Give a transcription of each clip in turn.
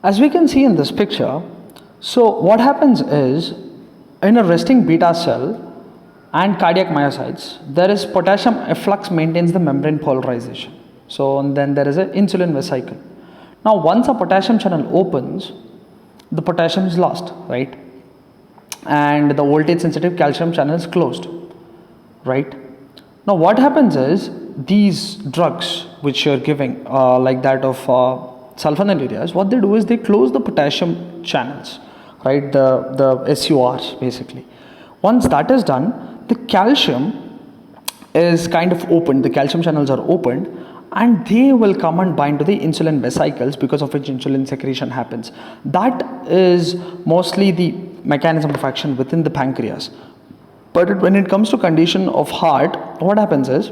As we can see in this picture, so what happens is in a resting beta cell and cardiac myocytes, there is potassium efflux maintains the membrane polarization. So and then there is an insulin vesicle. Now once a potassium channel opens, the potassium is lost, right? And the voltage sensitive calcium channel is closed, right? Now what happens is these drugs which you're giving like that of sulfonylureas, what they do is they close the potassium channels, right? The SURs basically. Once that is done, the calcium is kind of opened, the calcium channels are opened, and they will come and bind to the insulin vesicles, because of which insulin secretion happens. That is mostly the mechanism of action within the pancreas. But when it comes to condition of heart, what happens is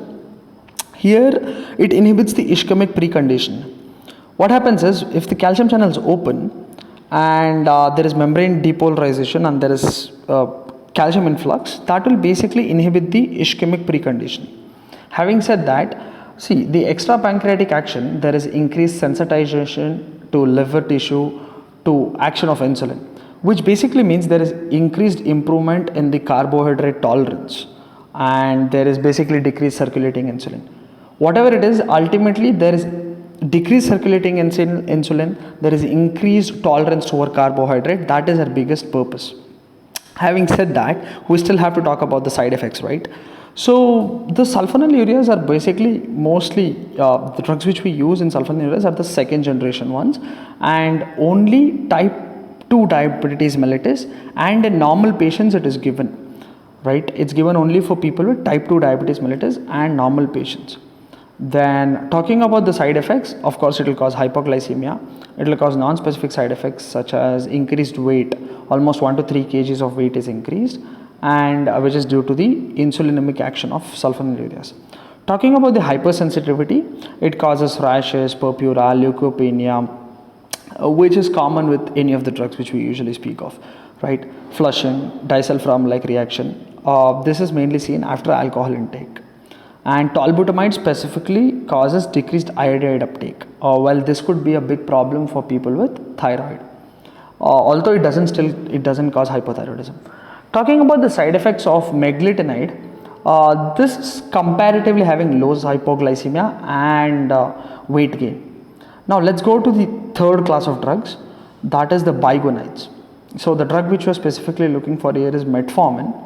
here it inhibits the ischemic precondition. What happens is if the calcium channel is open and there is membrane depolarization and there is calcium influx, that will basically inhibit the ischemic precondition. Having said that, see, the extra pancreatic action, there is increased sensitization to liver tissue to action of insulin, which basically means there is increased improvement in the carbohydrate tolerance, and there is basically decreased circulating insulin. Whatever it is, ultimately there is decreased circulating insulin, there is increased tolerance toward carbohydrate. That is our biggest purpose. Having said that, we still have to talk about the side effects, right? So the sulfonylureas are basically mostly the drugs which we use in sulfonylureas are the second generation ones, and only type 2 diabetes mellitus, and in normal patients it is given, right? It's given only for people with type 2 diabetes mellitus and normal patients. Then talking about the side effects, of course it will cause hypoglycemia, it will cause non-specific side effects such as increased weight, almost 1 to 3 kgs of weight is increased, and which is due to the insulinemic action of sulfonylureas. Talking about the hypersensitivity, it causes rashes, purpura, leukopenia, which is common with any of the drugs which we usually speak of, right? Flushing, disulfiram like reaction, this is mainly seen after alcohol intake. And tolbutamide specifically causes decreased iodide uptake. Well, this could be a big problem for people with thyroid, although it doesn't cause hypothyroidism. Talking about the side effects of meglitinide, this is comparatively having low hypoglycemia and weight gain. Now let's go to the third class of drugs, that is the bigonites. So the drug which we are specifically looking for here is metformin.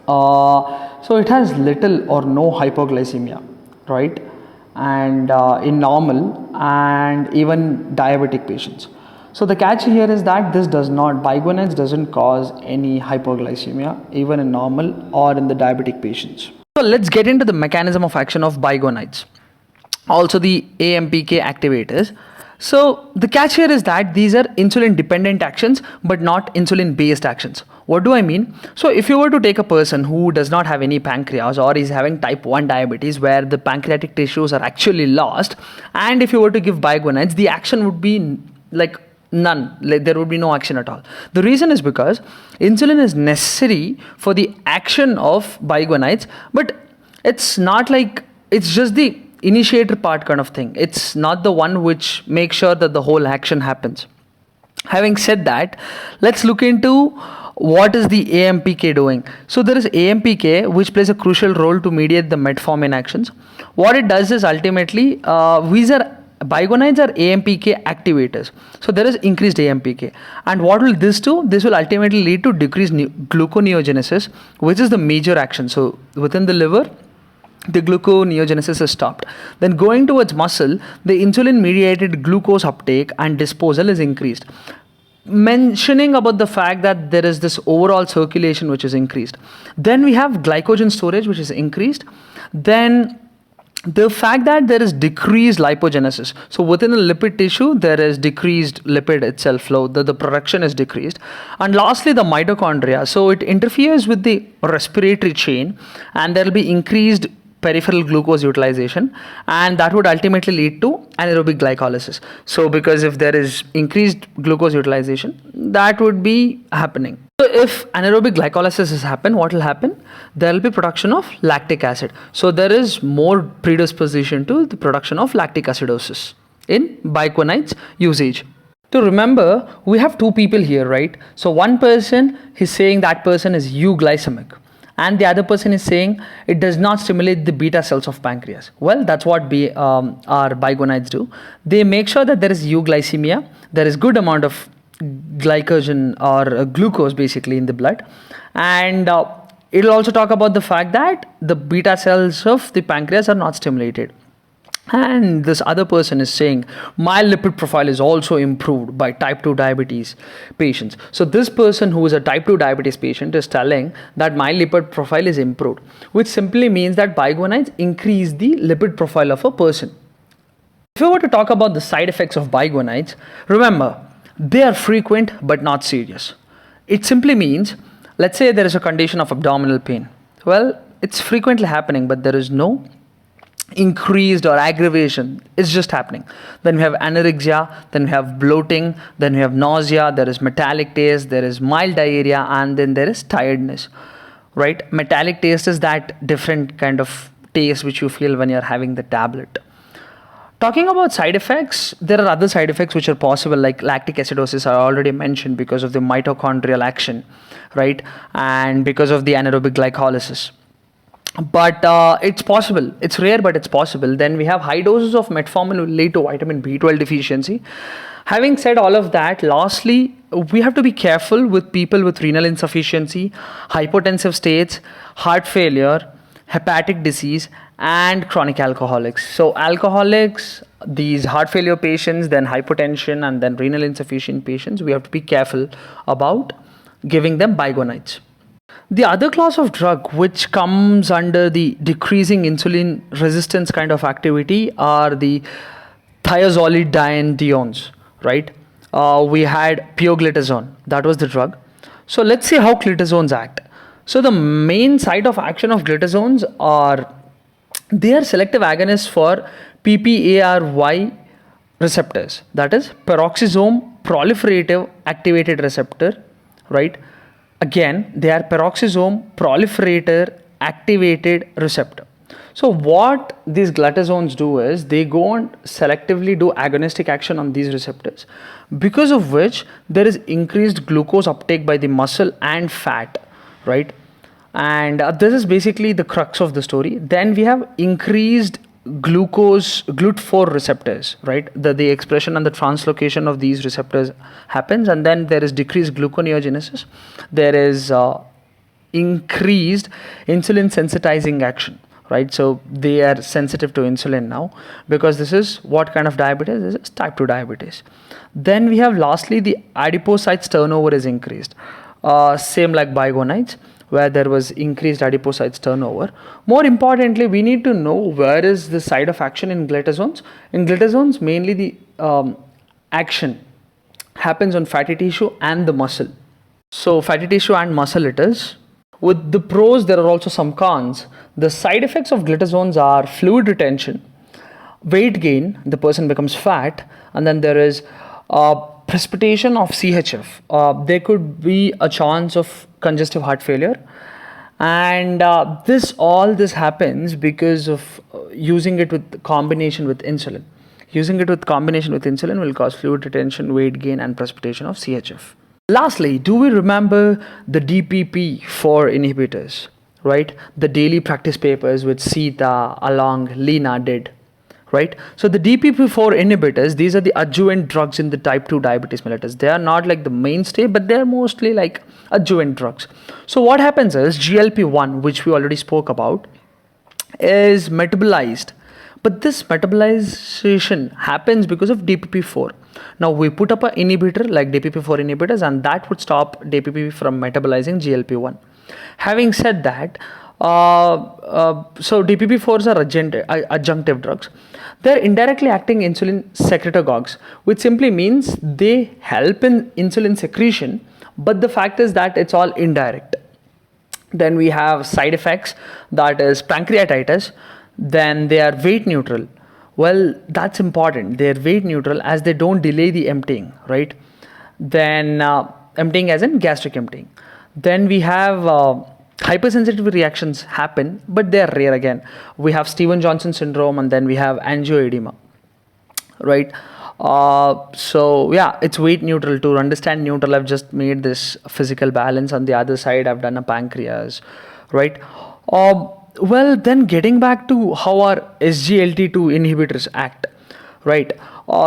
So it has little or no hypoglycemia, right? And in normal and even diabetic patients. So the catch here is that bigonites doesn't cause any hypoglycemia even in normal or in the diabetic patients. So let's get into the mechanism of action of bigonites, also the AMPK activators. So the catch here is that these are insulin dependent actions but not insulin based actions. What do I mean? So if you were to take a person who does not have any pancreas or is having type 1 diabetes where the pancreatic tissues are actually lost, and if you were to give bigonites, the action would be like none, like there would be no action at all. The reason is because insulin is necessary for the action of bigonites, but it's not like it's just the initiator part kind of thing. It's not the one which makes sure that the whole action happens. Having said that, let's look into what is the AMPK doing. So there is AMPK which plays a crucial role to mediate the metformin actions. What it does is ultimately bigonites are AMPK activators. So there is increased AMPK, and what will this do? This will ultimately lead to decreased gluconeogenesis, which is the major action. So within the liver, the gluconeogenesis is stopped. Then going towards muscle, the insulin mediated glucose uptake and disposal is increased, mentioning about the fact that there is this overall circulation which is increased. Then we have glycogen storage which is increased. Then the fact that there is decreased lipogenesis. So within the lipid tissue, there is decreased lipid itself flow, the production is decreased. And lastly, the mitochondria. So it interferes with the respiratory chain, and there will be increased peripheral glucose utilization, and that would ultimately lead to anaerobic glycolysis. So because if there is increased glucose utilization, that would be happening. So if anaerobic glycolysis has happened, what will happen? There will be production of lactic acid. So there is more predisposition to the production of lactic acidosis in bigonites usage. To remember, we have two people here, right? So one person is saying that person is euglycemic, and the other person is saying it does not stimulate the beta cells of pancreas. Well, that's what our bigonides do. They make sure that there is euglycemia, there is good amount of glycogen or glucose basically in the blood, and it'll also talk about the fact that the beta cells of the pancreas are not stimulated. And this other person is saying my lipid profile is also improved by type 2 diabetes patients. So this person who is a type 2 diabetes patient is telling that my lipid profile is improved, which simply means that bigonides increase the lipid profile of a person. If we were to talk about the side effects of bigonides, remember, they are frequent but not serious. It simply means, let's say there is a condition of abdominal pain. Well, it's frequently happening, but there is no increased or aggravation. It's just happening. Then we have anorexia, then we have bloating, then we have nausea, there is metallic taste, there is mild diarrhea, and then there is tiredness, right? Metallic taste is that different kind of taste which you feel when you're having the tablet. Talking about side effects, there are other side effects which are possible, like lactic acidosis. I already mentioned, because of the mitochondrial action, right? And because of the anaerobic glycolysis. But it's possible. It's rare, but it's possible. Then we have high doses of metformin will lead to vitamin B12 deficiency. Having said all of that, lastly, we have to be careful with people with renal insufficiency, hypotensive states, heart failure, hepatic disease, and chronic alcoholics. So alcoholics, these heart failure patients, then hypertension, and then renal insufficient patients, we have to be careful about giving them bigonides. The other class of drug which comes under the decreasing insulin resistance kind of activity are the thiazolidinediones, right? We had pioglitazone, that was the drug. So let's see how glitazones act. So the main site of action of glitazones are, they are selective agonists for PPARY receptors, that is peroxisome proliferative activated receptor, right? Again, they are peroxisome proliferator activated receptor. So what these glitazones do is they go and selectively do agonistic action on these receptors, because of which there is increased glucose uptake by the muscle and fat, right? And this is basically the crux of the story. Then we have increased GLUT4 receptors, right? The expression and the translocation of these receptors happens, and then there is decreased gluconeogenesis. There is increased insulin sensitizing action, right? So they are sensitive to insulin now, because this is what kind of diabetes? This is type 2 diabetes. Then we have lastly the adipocytes turnover is increased. Same like bigonides, where there was increased adipocytes turnover. More importantly, we need to know where is the site of action in glitazones. In glitazones, mainly the action happens on fatty tissue and the muscle. So fatty tissue and muscle it is. With the pros, there are also some cons. The side effects of glitazones are fluid retention, weight gain, the person becomes fat, and then there is precipitation of CHF. There could be a chance of congestive heart failure, and this happens because of using it with combination with insulin. Using it with combination with insulin will cause fluid retention, weight gain, and precipitation of CHF. Lastly, do we remember the Dpp4 inhibitors, right? The daily practice papers which Sita along Lena did, right? So the Dpp4 inhibitors, these are the adjuvant drugs in the type 2 diabetes mellitus. They are not like the mainstay, but they're mostly like adjuvant drugs. So what happens is GLP-1, which we already spoke about, is metabolized. But this metabolization happens because of Dpp4. Now we put up an inhibitor like Dpp4 inhibitors, and that would stop Dpp from metabolizing GLP-1. Having said that, so Dpp4s are adjunctive drugs. They're indirectly acting insulin secretagogues, which simply means they help in insulin secretion, but the fact is that it's all indirect. Then we have side effects, that is pancreatitis. Then they are weight neutral. Well, that's important. They're weight neutral as they don't delay the emptying, right? Then emptying as in gastric emptying. Then we have hypersensitivity reactions happen, but they're rare again. We have Stevens-Johnson syndrome, and then we have angioedema, right? So yeah, it's weight neutral. To understand neutral, I've just made this physical balance. On the other side, I've done a pancreas, right? Well, then getting back to how our SGLT2 inhibitors act, right?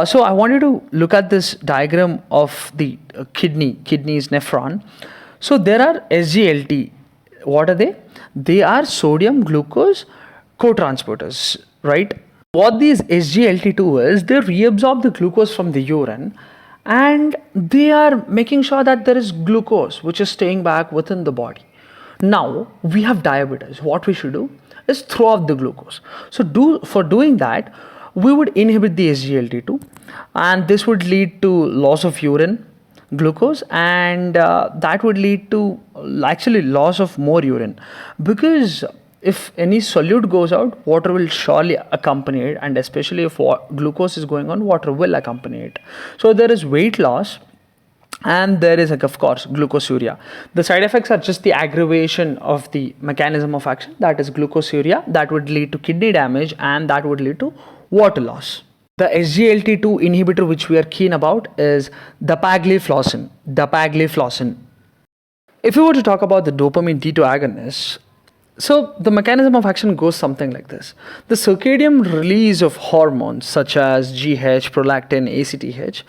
So I wanted to look at this diagram of the kidney's nephron. So there are SGLT. What are they? They are sodium glucose co-transporters, right? What these SGLT2 is, they reabsorb the glucose from the urine, and they are making sure that there is glucose which is staying back within the body. Now we have diabetes. What we should do is throw out the glucose. So for doing that, we would inhibit the SGLT2, and this would lead to loss of urine glucose, and that would lead to actually loss of more urine, because if any solute goes out, water will surely accompany it, and especially if glucose is going on, water will accompany it. So there is weight loss, and there is, like, of course, glucosuria. The side effects are just the aggravation of the mechanism of action, that is glucosuria, that would lead to kidney damage, and that would lead to water loss. The SGLT2 inhibitor which we are keen about is dapagliflozin. If we were to talk about the dopamine D2 agonists, so the mechanism of action goes something like this. The circadian release of hormones such as GH, prolactin, ACTH,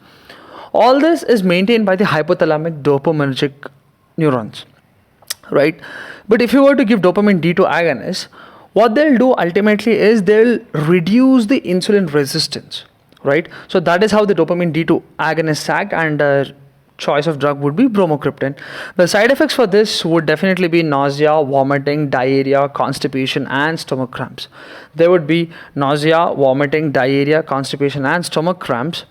all this is maintained by the hypothalamic dopaminergic neurons, right? But if you were to give dopamine D2 agonists, what they'll do ultimately is they'll reduce the insulin resistance, right? So that is how the dopamine D2 agonists act, and choice of drug would be bromocriptine. The side effects for this would definitely be nausea, vomiting, diarrhea, constipation, and stomach cramps. There would be nausea, vomiting, diarrhea, constipation, and stomach cramps.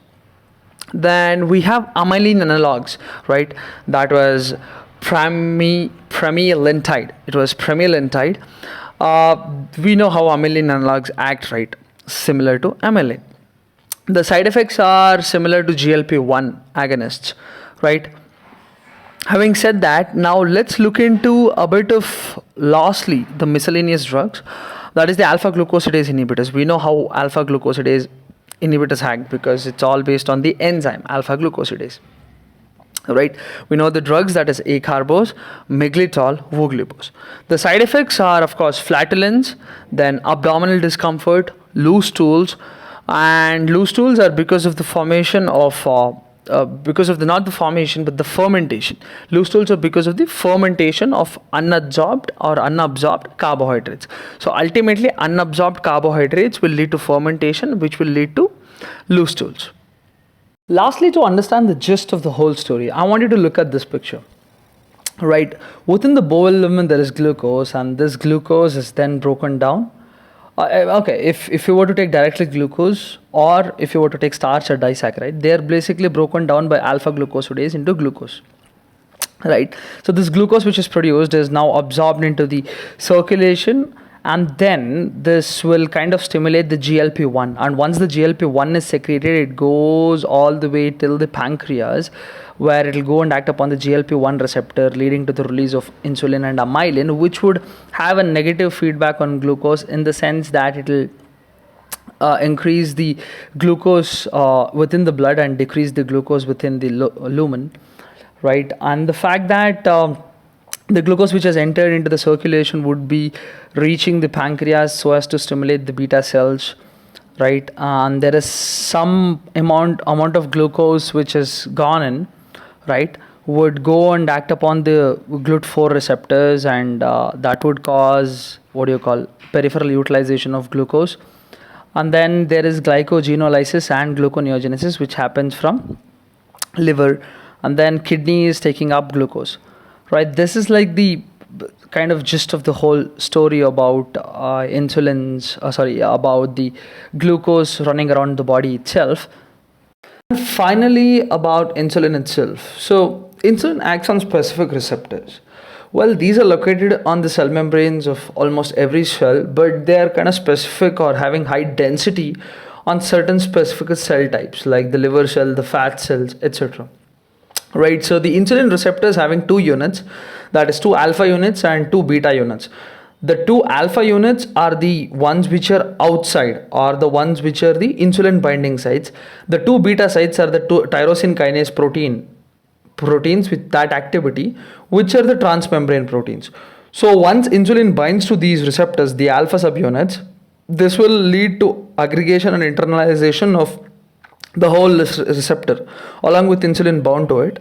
Then we have amylin analogs, right? That was pramilintide. It was pramilintide. We know how amylin analogs act, right? Similar to amylin. The side effects are similar to GLP-1 agonists, right? Having said that, now let's look into a bit of, lastly, the miscellaneous drugs. That is the alpha glucosidase inhibitors. We know how alpha glucosidase inhibitors act because it's all based on the enzyme alpha glucosidase, right? We know the drugs, that is acarbose, miglitol, voglibose. The side effects are, of course, flatulence, then abdominal discomfort, loose stools, and loose stools are because of the formation of because of the, not the formation but the fermentation. Loose stools are because of the fermentation of unabsorbed carbohydrates. So ultimately, unabsorbed carbohydrates will lead to fermentation, which will lead to loose stools. Lastly, to understand the gist of the whole story, I want you to look at this picture, right? Within the bowel lumen there is glucose, and this glucose is then broken down. Okay, if you were to take directly glucose, or if you were to take starch or disaccharide, they are basically broken down by alpha glucosidase into glucose, right? So this glucose which is produced is now absorbed into the circulation, and then this will kind of stimulate the GLP-1, and once the GLP-1 is secreted, it goes all the way till the pancreas, where it will go and act upon the GLP-1 receptor, leading to the release of insulin and amylin, which would have a negative feedback on glucose, in the sense that it will increase the glucose within the blood and decrease the glucose within the lumen, right? And the fact that the glucose which has entered into the circulation would be reaching the pancreas so as to stimulate the beta cells, right? And there is some amount of glucose which has gone in, right, would go and act upon the Glut4 receptors, and that would cause peripheral utilization of glucose. And then there is glycogenolysis and gluconeogenesis, which happens from liver, and then kidney is taking up glucose, right? This is like the kind of gist of the whole story about about the glucose running around the body itself. And finally, about insulin itself. So insulin acts on specific receptors. Well, these are located on the cell membranes of almost every cell, but they are kind of specific or having high density on certain specific cell types, like the liver cell, the fat cells, etc. Right? So the insulin receptors having two units, that is two alpha units and two beta units. The two alpha units are the ones which are outside, or the ones which are the insulin binding sites. The two beta sites are the two tyrosine kinase proteins with that activity, which are the transmembrane proteins. So once insulin binds to these receptors, the alpha subunits, this will lead to aggregation and internalization of the whole receptor along with insulin bound to it,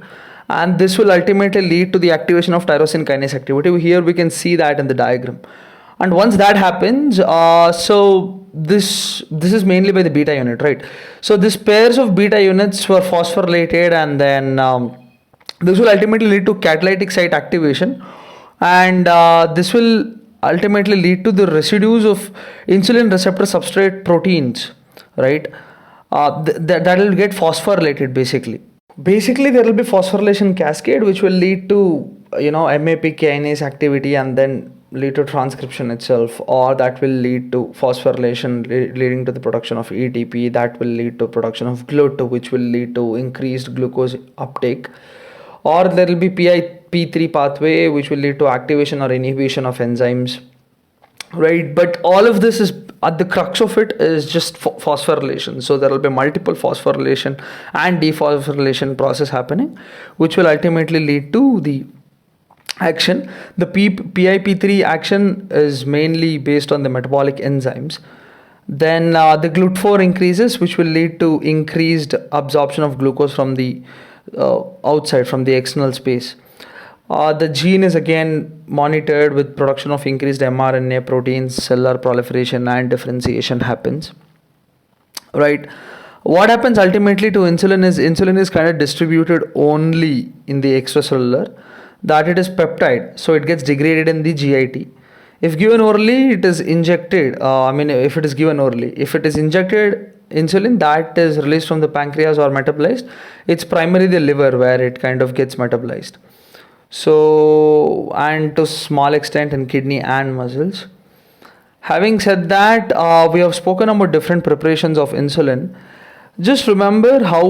and this will ultimately lead to the activation of tyrosine kinase activity. Here we can see that in the diagram. And once that happens, so this is mainly by the beta unit, right? So these pairs of beta units were phosphorylated, and then this will ultimately lead to catalytic site activation, and this will ultimately lead to the residues of insulin receptor substrate proteins, right? That will get phosphorylated basically. Basically, there will be phosphorylation cascade which will lead to MAP kinase activity and then lead to transcription itself, or that will lead to phosphorylation leading to the production of ATP, that will lead to production of GLUT, which will lead to increased glucose uptake, or there will be PI-P3 pathway which will lead to activation or inhibition of enzymes, right? But all of this is at the crux of it is just phosphorylation. So there will be multiple phosphorylation and dephosphorylation process happening, which will ultimately lead to the action. The PIP3 action is mainly based on the metabolic enzymes. Then the GLUT4 increases, which will lead to increased absorption of glucose from the outside, from the external space. The gene is again monitored with production of increased mRNA proteins, cellular proliferation and differentiation happens, right? What happens ultimately to insulin is kind of distributed only in the extracellular, that it is peptide, so it gets degraded in the GIT. If given orally, it is injected. If it is given orally, if it is injected insulin, that is released from the pancreas or metabolized, it's primarily the liver where it kind of gets metabolized. So, and to small extent in kidney and muscles. Having said that, we have spoken about different preparations of insulin. Just remember how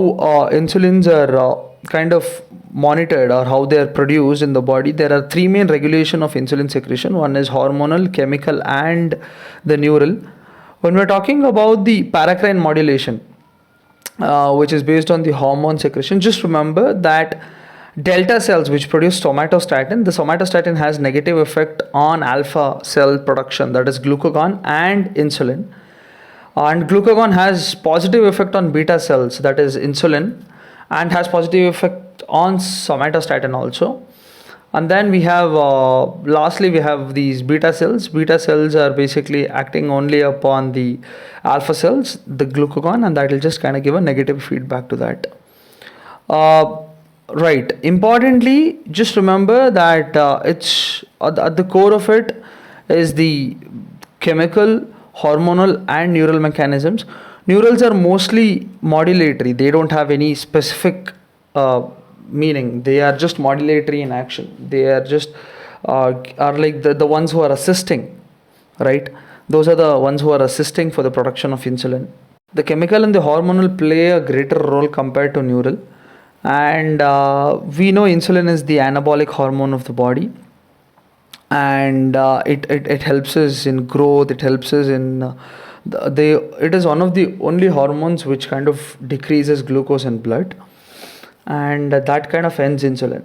insulins are kind of monitored, or how they are produced in the body. There are three main regulation of insulin secretion. One is hormonal, chemical and the neural. When we're talking about the paracrine modulation, which is based on the hormone secretion, just remember that delta cells which produce somatostatin, the somatostatin has negative effect on alpha cell production, that is glucagon and insulin, and glucagon has positive effect on beta cells, that is insulin, and has positive effect on somatostatin also. And then we have lastly we have these beta cells. Beta cells are basically acting only upon the alpha cells, the glucagon, and that will just kind of give a negative feedback to that. Right. Importantly, just remember that it's at the core of it is the chemical, hormonal and neural mechanisms. Neurals are mostly modulatory. They don't have any specific meaning. They are just modulatory in action. They are just are like the ones who are assisting, right? Those are the ones who are assisting for the production of insulin. The chemical and the hormonal play a greater role compared to neural. And we know insulin is the anabolic hormone of the body, and it helps us in growth. It helps us in it is one of the only hormones which kind of decreases glucose in blood, and that kind of ends insulin.